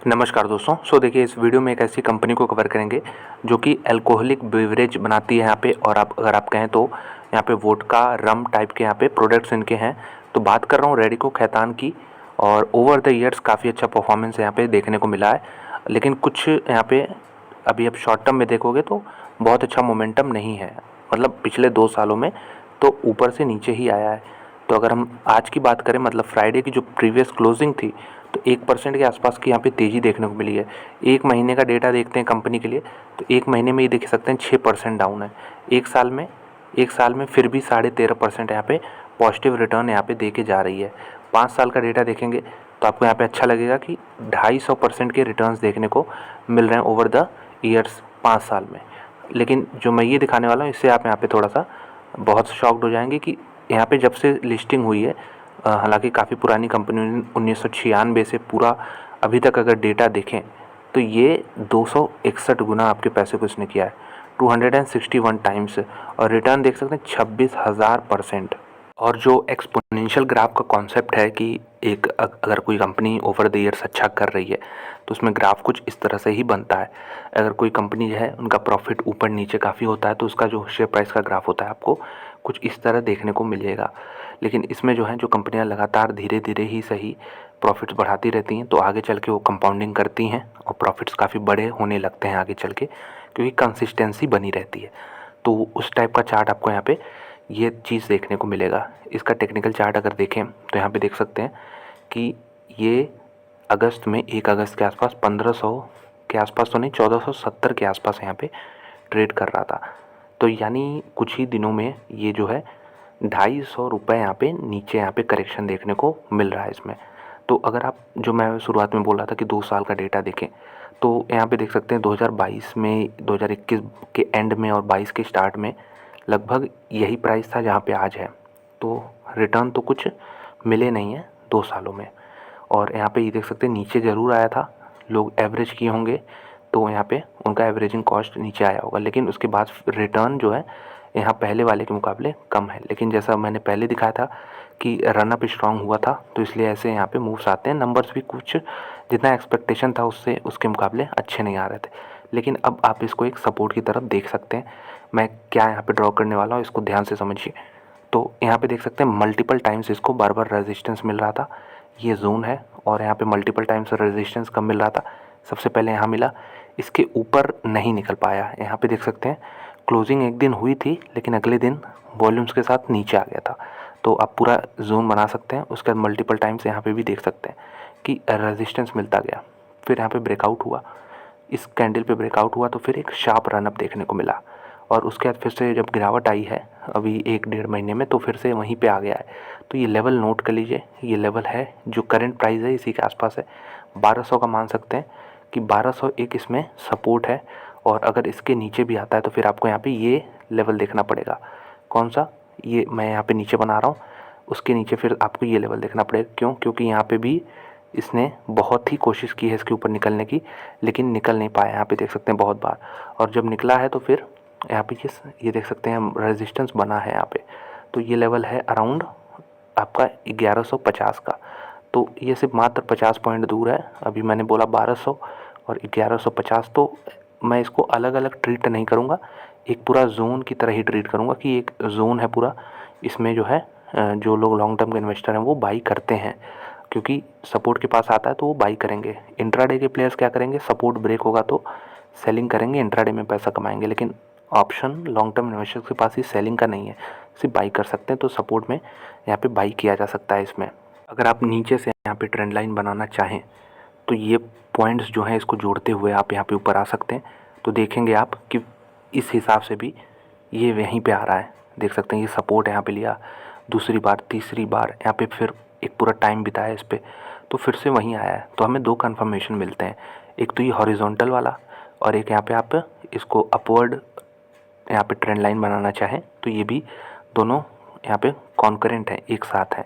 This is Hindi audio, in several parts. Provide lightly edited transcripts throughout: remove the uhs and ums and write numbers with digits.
नमस्कार दोस्तों। देखिए, इस वीडियो में एक ऐसी कंपनी को कवर करेंगे जो कि अल्कोहलिक बेवरेज बनाती है यहाँ पे। और अगर आप कहें तो यहाँ पे वोडका रम टाइप के यहाँ पे प्रोडक्ट्स इनके हैं। तो बात कर रहा हूँ रेडिको खैतान की। और ओवर द ईयर्स काफ़ी अच्छा परफॉर्मेंस यहाँ पे देखने को मिला है। लेकिन कुछ यहाँ पे अभी आप शॉर्ट टर्म में देखोगे तो बहुत अच्छा मोमेंटम नहीं है। मतलब पिछले 2 सालों में तो ऊपर से नीचे ही आया है। तो अगर हम आज की बात करें, मतलब फ्राइडे की जो प्रीवियस क्लोजिंग थी, तो 1% के आसपास की यहाँ पे तेज़ी देखने को मिली है। एक महीने का डेटा देखते हैं कंपनी के लिए, तो एक महीने में ये देख सकते हैं 6% डाउन है। एक साल में फिर भी 13.5% यहाँ पे पॉजिटिव रिटर्न यहाँ पे दे के जा रही है। 5 साल का डेटा देखेंगे तो आपको यहाँ पे अच्छा लगेगा कि 250% के रिटर्न्स देखने को मिल रहे हैं ओवर द ईयर्स 5 साल में। लेकिन जो मैं ये दिखाने वाला हूँ, इससे आप यहाँ पे थोड़ा सा बहुत शॉक्ड हो जाएंगे कि यहाँ पे जब से लिस्टिंग हुई है, हालांकि काफ़ी पुरानी कंपनी 1996 से पूरा अभी तक अगर डेटा देखें तो ये 261 गुना आपके पैसे को इसने किया है, 261 टाइम्स। और रिटर्न देख सकते हैं 26,000%। और जो एक्सपोनेंशियल ग्राफ का कॉन्सेप्ट है कि अगर कोई कंपनी ओवर द ईयर्स अच्छा कर रही है तो उसमें ग्राफ कुछ इस तरह से ही बनता है। अगर कोई कंपनी जो है उनका प्रॉफिट ऊपर नीचे काफ़ी होता है तो उसका जो शेयर प्राइस का ग्राफ होता है आपको कुछ इस तरह देखने को मिलेगा। लेकिन इसमें जो है जो कंपनियां लगातार धीरे धीरे ही सही प्रॉफिट्स बढ़ाती रहती हैं तो आगे चल के वो कंपाउंडिंग करती हैं और प्रॉफिट्स काफ़ी बड़े होने लगते हैं आगे चल के, क्योंकि कंसिस्टेंसी बनी रहती है। तो उस टाइप का चार्ट आपको यहाँ पे ये चीज़ देखने को मिलेगा। इसका टेक्निकल चार्ट अगर देखें तो यहाँ पे देख सकते हैं कि ये अगस्त में 1 अगस्त के आसपास 1500 के आसपास तो नहीं, 1470 के आसपास यहाँ पे ट्रेड कर रहा था। तो यानी कुछ ही दिनों में ये जो है 250 रुपये यहाँ पे नीचे यहाँ पे करेक्शन देखने को मिल रहा है इसमें। तो अगर आप, जो मैं शुरुआत में बोल रहा था कि 2 साल का डेटा देखें, तो यहाँ पे देख सकते हैं 2022 में, 2021 के एंड में और 22 के स्टार्ट में लगभग यही प्राइस था जहाँ पे आज है। तो रिटर्न तो कुछ मिले नहीं है 2 सालों में। और यहाँ पे ये देख सकते हैं नीचे ज़रूर आया था, लोग एवरेज किए होंगे तो यहाँ पे उनका एवरेजिंग कॉस्ट नीचे आया होगा, लेकिन उसके बाद रिटर्न जो है यहाँ पहले वाले के मुकाबले कम है। लेकिन जैसा मैंने पहले दिखाया था कि रनअप स्ट्रांग हुआ था तो इसलिए ऐसे यहाँ पे मूव्स आते हैं। नंबर्स भी कुछ जितना एक्सपेक्टेशन था उससे उसके मुकाबले अच्छे नहीं आ रहे थे। लेकिन अब आप इसको एक सपोर्ट की तरफ देख सकते हैं। मैं क्या यहाँ पे ड्रॉ करने वाला हूँ इसको ध्यान से समझिए। तो यहाँ पे देख सकते हैं मल्टीपल टाइम्स इसको बार बार रेजिस्टेंस मिल रहा था, ये जोन है। और यहाँ पे मल्टीपल टाइम्स रेजिस्टेंस कब मिल रहा था, सबसे पहले यहाँ मिला, इसके ऊपर नहीं निकल पाया। यहाँ पे देख सकते हैं क्लोजिंग एक दिन हुई थी लेकिन अगले दिन वॉल्यूम्स के साथ नीचे आ गया था। तो आप पूरा जोन बना सकते हैं। उसके बाद मल्टीपल टाइम्स यहाँ पे भी देख सकते हैं कि रेजिस्टेंस मिलता गया, फिर यहाँ पे ब्रेकआउट हुआ, इस कैंडल पे ब्रेकआउट हुआ तो फिर एक शार्प रनअप देखने को मिला। और उसके बाद फिर से जब गिरावट आई है अभी 1-1.5 महीने में तो फिर से वहीं पे आ गया है। तो ये लेवल नोट कर लीजिए, ये लेवल है जो करंट प्राइस है इसी के आसपास है, 1200 का मान सकते हैं कि 1201 इसमें सपोर्ट है। और अगर इसके नीचे भी आता है तो फिर आपको यहाँ पे ये लेवल देखना पड़ेगा। कौन सा, ये मैं यहाँ पे नीचे बना रहा हूँ, उसके नीचे फिर आपको ये लेवल देखना पड़ेगा। क्यों? क्योंकि यहाँ पे भी इसने बहुत ही कोशिश की है इसके ऊपर निकलने की, लेकिन निकल नहीं पाया। यहाँ पे देख सकते हैं बहुत बार, और जब निकला है तो फिर यहाँ पे ये देख सकते हैं रेजिस्टेंस बना है यहाँ पे। तो ये लेवल है अराउंड आपका 1150 का। तो ये सिर्फ मात्र 50 पॉइंट दूर है। अभी मैंने बोला 1200 और 1150, तो मैं इसको अलग अलग ट्रीट नहीं करूँगा, एक पूरा जोन की तरह ही ट्रीट करूँगा कि एक जोन है पूरा। इसमें जो है जो लोग लॉन्ग टर्म के इन्वेस्टर हैं वो बाई करते हैं, क्योंकि सपोर्ट के पास आता है तो वो बाई करेंगे। इंट्राडे के प्लेयर्स क्या करेंगे, सपोर्ट ब्रेक होगा तो सेलिंग करेंगे, इंट्राडे में पैसा कमाएंगे। लेकिन ऑप्शन लॉन्ग टर्म इन्वेस्टर्स के पास ही सेलिंग का नहीं है, सिर्फ बाई कर सकते हैं। तो सपोर्ट में यहाँ पे बाई किया जा सकता है इसमें। अगर आप नीचे से यहाँ पे ट्रेंड लाइन बनाना चाहें तो ये पॉइंट्स जो हैं इसको जोड़ते हुए आप यहाँ पे ऊपर आ सकते हैं। तो देखेंगे आप कि इस हिसाब से भी ये वहीं पे आ रहा है। देख सकते हैं ये सपोर्ट यहाँ पे लिया, दूसरी बार तीसरी बार यहाँ पे फिर एक पूरा टाइम बिताया इस पर, तो फिर से वहीं आया है। तो हमें 2 कन्फर्मेशन मिलते हैं, एक तो ये हॉरिजॉन्टल वाला और एक यहाँ पे आप इसको अपवर्ड यहाँ पे ट्रेंड लाइन बनाना चाहें तो ये भी दोनों यहाँ पे कॉन्करेंट हैं, एक साथ हैं।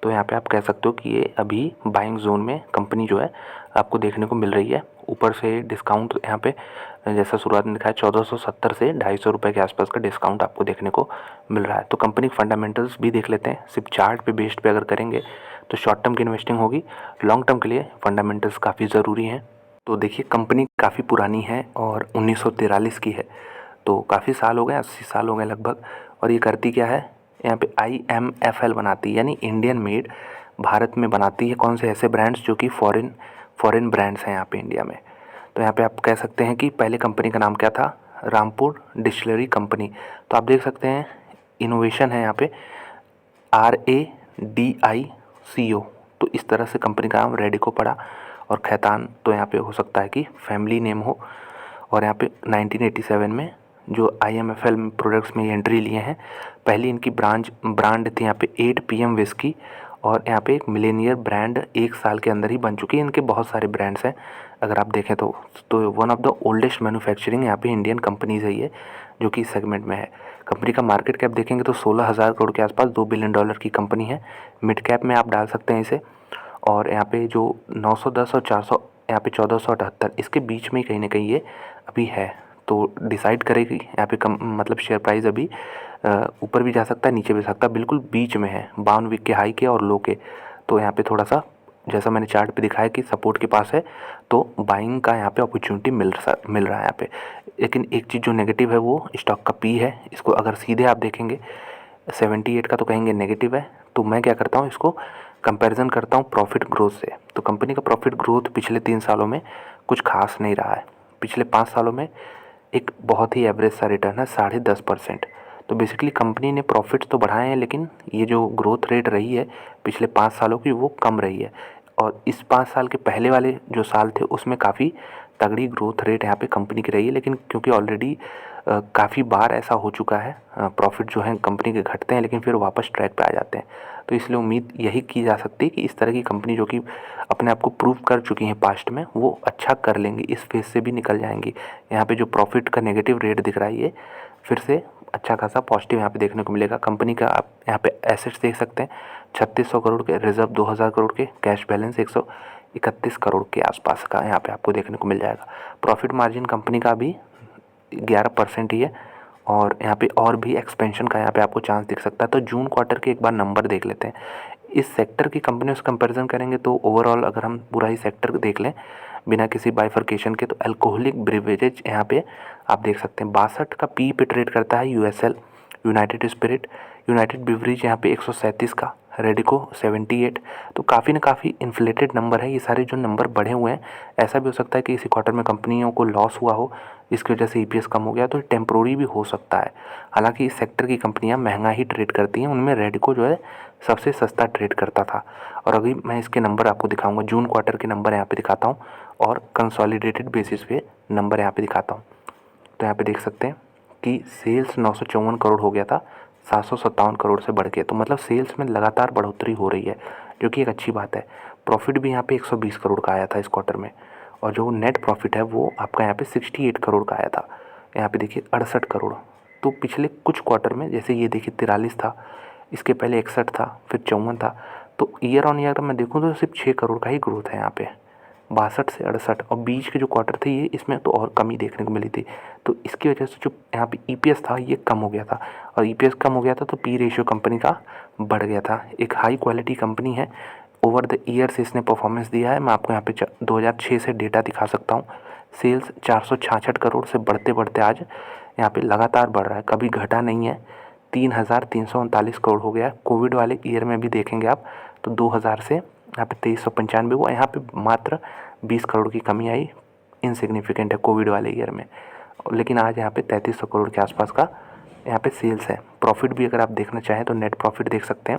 तो यहाँ पे आप कह सकते हो कि ये अभी बाइंग जोन में कंपनी जो है आपको देखने को मिल रही है। ऊपर से डिस्काउंट यहाँ पे जैसा शुरुआत में दिखा है 1470 से 250 रुपये के आसपास का डिस्काउंट आपको देखने को मिल रहा है। तो कंपनी के फंडामेंटल्स भी देख लेते हैं। सिर्फ चार्ट पे बेस्ड पे अगर करेंगे तो शॉर्ट टर्म की इन्वेस्टिंग होगी, लॉन्ग टर्म के लिए फंडामेंटल्स काफ़ी ज़रूरी हैं। तो देखिए कंपनी काफ़ी पुरानी है और 1943 की है, तो काफ़ी साल हो गए, 80 साल हो गए लगभग। और ये करती क्या है, यहाँ पे IMFL बनाती है, यानी इंडियन मेड, भारत में बनाती है कौन से ऐसे ब्रांड्स जो कि फॉरेन ब्रांड्स हैं यहाँ पे इंडिया में। तो यहाँ पे आप कह सकते हैं कि पहले कंपनी का नाम क्या था, रामपुर डिस्टिलरी कंपनी। तो आप देख सकते हैं इनोवेशन है यहाँ पे RADICO। तो इस तरह से कंपनी का नाम रेडिको पड़ा। और खैतान तो यहाँ पे हो सकता है कि फैमिली नेम हो। और यहाँ पे 1987 में जो IMFL प्रोडक्ट्स में एंट्री लिए हैं, पहली इनकी ब्रांड थी यहाँ पे 8 PM विस्की। और यहाँ पे एक मिलेनियर ब्रांड 1 साल के अंदर ही बन चुकी है। इनके बहुत सारे ब्रांड्स हैं अगर आप देखें तो one of the oldest manufacturing यहाँ पे इंडियन कंपनीज है ये, जो कि इस सेगमेंट में है। कंपनी का मार्केट कैप देखेंगे तो 16,000 करोड़ के आसपास, $2 बिलियन की कंपनी है। मिड कैप में आप डाल सकते हैं इसे। और यहाँ पे जो 910 और 400, यहाँ पे 1478, इसके बीच में ही कहीं ना कहीं ये अभी है। तो डिसाइड करेगी यहाँ पे मतलब शेयर प्राइस अभी ऊपर भी जा सकता है, नीचे भी जा सकता है, बिल्कुल बीच में है 52 वीक के हाई के और लो के। तो यहाँ पे थोड़ा सा जैसा मैंने चार्ट पे दिखाया कि सपोर्ट के पास है, तो बाइंग का यहाँ पे अपॉर्चुनिटी मिल रहा है यहाँ पे। लेकिन एक चीज़ जो नेगेटिव है वो स्टॉक का पी है। इसको अगर सीधे आप देखेंगे 78 का तो कहेंगे नेगेटिव है। तो मैं क्या करता हूँ, इसको कंपैरिजन करता हूँ प्रॉफिट ग्रोथ से। तो कंपनी का प्रॉफिट ग्रोथ पिछले 3 सालों में कुछ खास नहीं रहा है। पिछले 5 सालों में एक बहुत ही एवरेज सा रिटर्न है 10.5%। तो बेसिकली कंपनी ने प्रॉफिट्स तो बढ़ाए हैं, लेकिन ये जो ग्रोथ रेट रही है पिछले 5 सालों की वो कम रही है। और इस 5 साल के पहले वाले जो साल थे उसमें काफ़ी तगड़ी ग्रोथ रेट यहाँ पे कंपनी की रही है। लेकिन क्योंकि ऑलरेडी काफ़ी बार ऐसा हो चुका है, प्रॉफिट जो है कंपनी के घटते हैं लेकिन फिर वापस ट्रैक पे आ जाते हैं। तो इसलिए उम्मीद यही की जा सकती है कि इस तरह की कंपनी जो कि अपने आप को प्रूव कर चुकी हैं पास्ट में, वो अच्छा कर लेंगी, इस फेज से भी निकल जाएंगी। यहाँ पे जो प्रॉफिट का नेगेटिव रेट दिख रहा है ये फिर से अच्छा खासा पॉजिटिव यहाँ पे देखने को मिलेगा। कंपनी का आप यहाँ पे एसेट्स देख सकते हैं 3600 करोड़ के, रिजर्व 2000 करोड़ के, कैश बैलेंस 131 करोड़ के आसपास का यहाँ पे आपको देखने को मिल जाएगा। प्रॉफिट मार्जिन कंपनी का अभी 11% ही है। और यहाँ पे और भी एक्सपेंशन का यहाँ पे आपको चांस दिख सकता है। तो जून क्वार्टर के एक बार नंबर देख लेते हैं। इस सेक्टर की कंपनियों से कंपैरिजन करेंगे तो ओवरऑल अगर हम पूरा ही सेक्टर देख लें बिना किसी बाइफर्केशन के, तो अल्कोहलिक ब्रिवरेज यहाँ पे आप देख सकते हैं 62 का पी पे ट्रेड करता है। USL, United spirit, United beverage यहाँ पे 137 का, रेडिको 78। तो काफ़ी ना काफ़ी इन्फ्लेटेड नंबर है। ये सारे जो नंबर बढ़े हुए हैं, ऐसा भी हो सकता है कि इसी क्वार्टर में कंपनियों को लॉस हुआ हो, इसकी वजह से EPS कम हो गया, तो टेम्प्रोरी भी हो सकता है। हालांकि इस सेक्टर की कंपनियां महंगा ही ट्रेड करती हैं, उनमें रेडिको जो है सबसे सस्ता ट्रेड करता था। और अभी मैं इसके नंबर आपको दिखाऊंगा, जून क्वार्टर के नंबर यहाँ पे दिखाता हूँ और कंसोलिडेटेड बेसिस पे नंबर यहाँ पे दिखाता हूँ। तो यहाँ पे देख सकते हैं कि सेल्स 954 करोड़ हो गया था, 757 करोड़ से बढ़ के। तो मतलब सेल्स में लगातार बढ़ोतरी हो रही है, जो कि एक अच्छी बात है। प्रॉफिट भी यहाँ पे 120 करोड़ का आया था इस क्वार्टर में। और जो नेट प्रॉफिट है वो आपका यहाँ पे 68 करोड़ का आया था, यहाँ पे देखिए 68 करोड़। तो पिछले कुछ क्वार्टर में जैसे ये देखिए 43 था, इसके पहले 61 था, फिर 54 था। तो ईयर ऑन ईयर मैं देखूँ तो सिर्फ 6 करोड़ का ही ग्रोथ है यहाँ पे, 62 से 68। और बीच के जो क्वार्टर थे ये, इसमें तो और कमी देखने को मिली थी। तो इसकी वजह से जो यहाँ पे EPS था ये कम हो गया था। और EPS कम हो गया था तो पी रेशियो कंपनी का बढ़ गया था। एक हाई क्वालिटी कंपनी है, ओवर द ईयर्स इसने परफॉर्मेंस दिया है। मैं आपको यहाँ पे 2006 से डेटा दिखा सकता हूँ। सेल्स 466 करोड़ से बढ़ते बढ़ते आज यहाँ पे लगातार बढ़ रहा है, कभी घटा नहीं है। 3,339 करोड़ हो गया। कोविड वाले ईयर में भी देखेंगे आप तो 2000 से यहाँ पे 2395 हुआ, यहाँ पे मात्र 20 करोड़ की कमी आई, इनसिग्निफिकेंट है कोविड वाले ईयर में। लेकिन आज यहाँ पे 3300 करोड़ के आसपास का यहाँ पे सेल्स है। प्रॉफिट भी अगर आप देखना चाहें तो नेट प्रॉफिट देख सकते हैं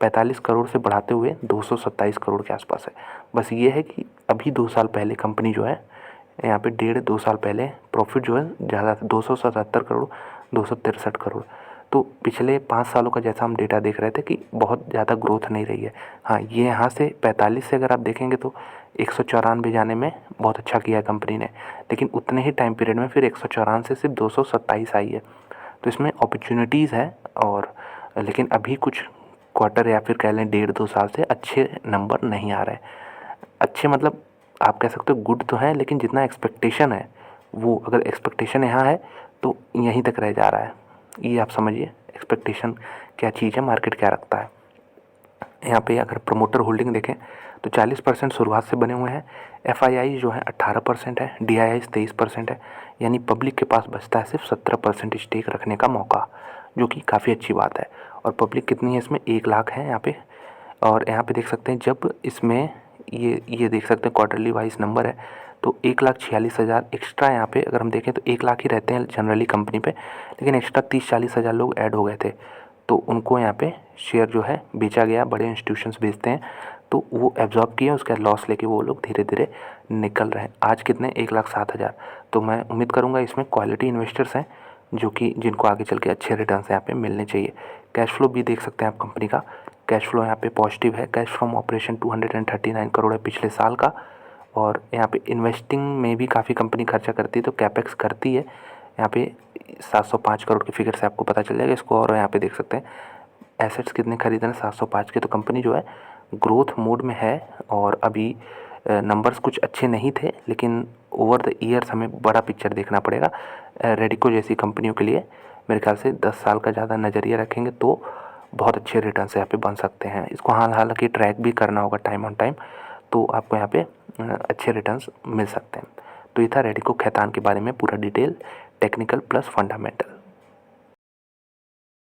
45 करोड़ से बढ़ाते हुए 227 करोड़ के आसपास है। बस ये है कि अभी 2 साल पहले कंपनी जो है यहाँ पे 1.5-2 साल पहले प्रॉफिट जो है ज़्यादा था, 277 करोड़, 263 करोड़। तो पिछले 5 सालों का जैसा हम डेटा देख रहे थे कि बहुत ज़्यादा ग्रोथ नहीं रही है। हाँ, ये यहाँ से 45 से अगर आप देखेंगे तो 194 जाने में बहुत अच्छा किया है कंपनी ने, लेकिन उतने ही टाइम पीरियड में फिर 194 से सिर्फ 227 आई है। तो इसमें अपॉर्चुनिटीज़ है। और लेकिन अभी कुछ क्वार्टर या फिर कह लें 1.5-2 साल से अच्छे नंबर नहीं आ रहे हैं। अच्छे मतलब आप कह सकते हो गुड तो है, लेकिन जितना एक्सपेक्टेशन है वो, अगर एक्सपेक्टेशन यहाँ है तो यहीं तक रह जा रहा है। ये आप समझिए एक्सपेक्टेशन क्या चीज़ है, मार्केट क्या रखता है। यहाँ पे अगर प्रमोटर होल्डिंग देखें तो 40% शुरुआत से बने हुए हैं। FII जो है 18% है, DII 23% है, यानी पब्लिक के पास बचता है सिर्फ 17% स्टेक रखने का मौका, जो कि काफ़ी अच्छी बात है। और पब्लिक कितनी है इसमें, 1 लाख है यहाँ पे। और यहाँ पे देख सकते हैं जब इसमें ये देख सकते हैं क्वार्टरली वाइज नंबर है, तो 1,46,000 एक्स्ट्रा यहाँ पे अगर हम देखें तो 1 लाख ही रहते हैं जनरली कंपनी पे, लेकिन एक्स्ट्रा 30-40 हज़ार लोग ऐड हो गए थे, तो उनको यहाँ पे शेयर जो है बेचा गया। बड़े इंस्टीट्यूशंस बेचते हैं तो वो एब्जॉर्ब किए, उसका लॉस लेके वो लोग धीरे धीरे निकल रहे हैं। आज कितने, 1,07,000। तो मैं उम्मीद करूँगा इसमें क्वालिटी इन्वेस्टर्स हैं जो कि जिनको आगे चल के अच्छे रिटर्न यहाँ पे मिलने चाहिए। कैश फ्लो भी देख सकते हैं आप कंपनी का, कैश फ्लो यहाँ पे पॉजिटिव है। कैश फ्रॉम ऑपरेशन 239 करोड़ है पिछले साल का। और यहाँ पे इन्वेस्टिंग में भी काफ़ी कंपनी खर्चा करती है, तो कैपेक्स करती है। यहाँ पे 705 करोड़ के फिगर से आपको पता चल जाएगा इसको। और यहाँ पे देख सकते हैं एसेट्स कितने खरीदे हैं, 705 के। तो कंपनी जो है ग्रोथ मोड में है। और अभी नंबर्स कुछ अच्छे नहीं थे, लेकिन ओवर द ईयर्स हमें बड़ा पिक्चर देखना पड़ेगा। रेडिको जैसी कंपनियों के लिए मेरे ख्याल से 10 साल का ज़्यादा नज़रिया रखेंगे तो बहुत अच्छे रिटर्न्स यहाँ पे बन सकते हैं। इसको हालांकि ट्रैक भी करना होगा टाइम ऑन टाइम, तो आपको यहाँ पे अच्छे रिटर्न्स मिल सकते हैं। तो ये था रेडिको खैतान के बारे में पूरा डिटेल, टेक्निकल प्लस फंडामेंटल।